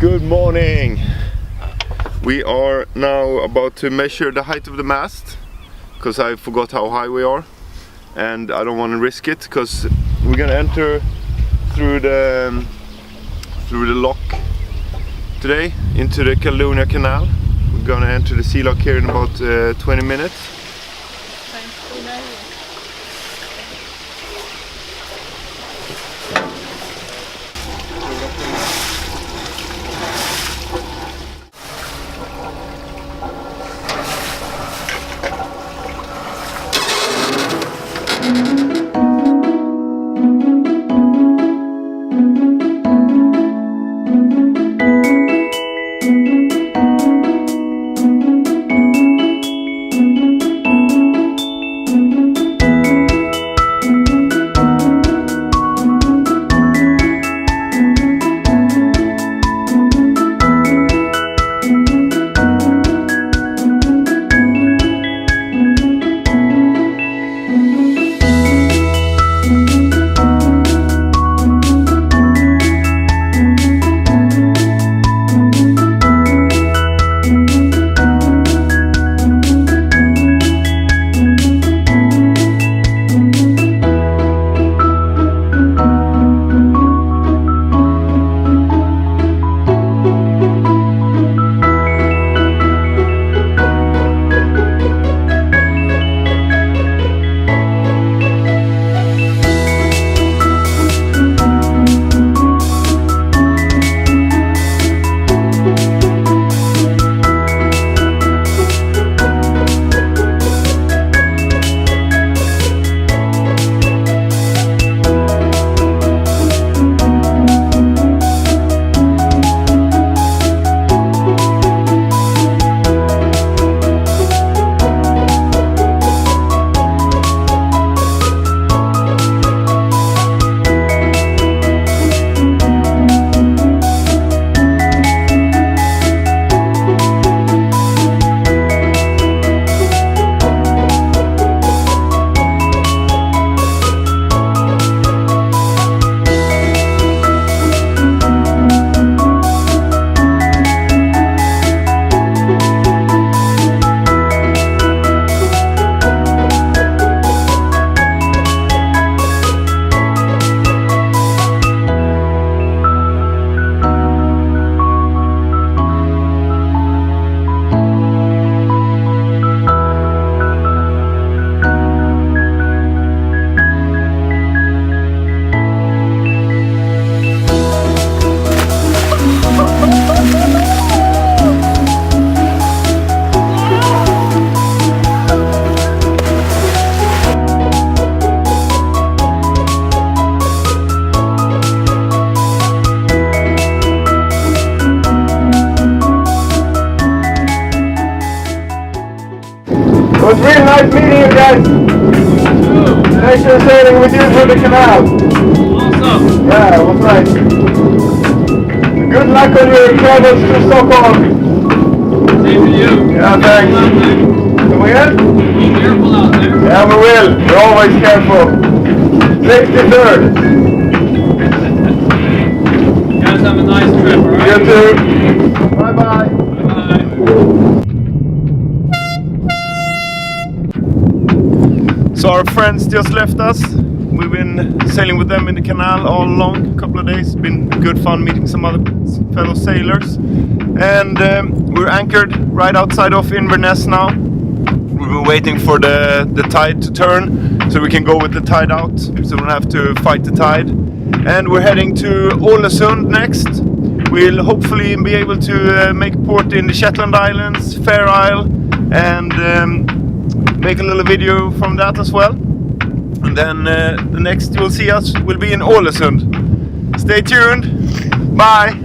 Good morning! We are now about to measure the height of the mast because I forgot how high we are and I don't want to risk it because we're gonna enter through the lock today into the Caledonian canal. We're gonna enter the sea lock here in about 20 minutes. It was really nice meeting you guys. Nice sailing with you through the canal. Awesome. Yeah, it was nice. Good luck on your travels to Stockholm. Same to you. Yeah, thanks. Come again? Be careful out there. Yeah, we will. We're always careful. 63rd. You guys have a nice trip, alright? You too. Bye-bye. Bye-bye. So our friends just left us. We've been sailing with them in the canal all along, a couple of days. Been good fun meeting some other fellow sailors. And we're anchored right outside of Inverness now. We've been waiting for the tide to turn so we can go with the tide out, so we don't have to fight the tide. And we're heading to Ålesund next. We'll hopefully be able to make port in the Shetland Islands, Fair Isle, and make a little video from that as well. And then the next you'll see us will be in Ålesund. Stay tuned. Bye.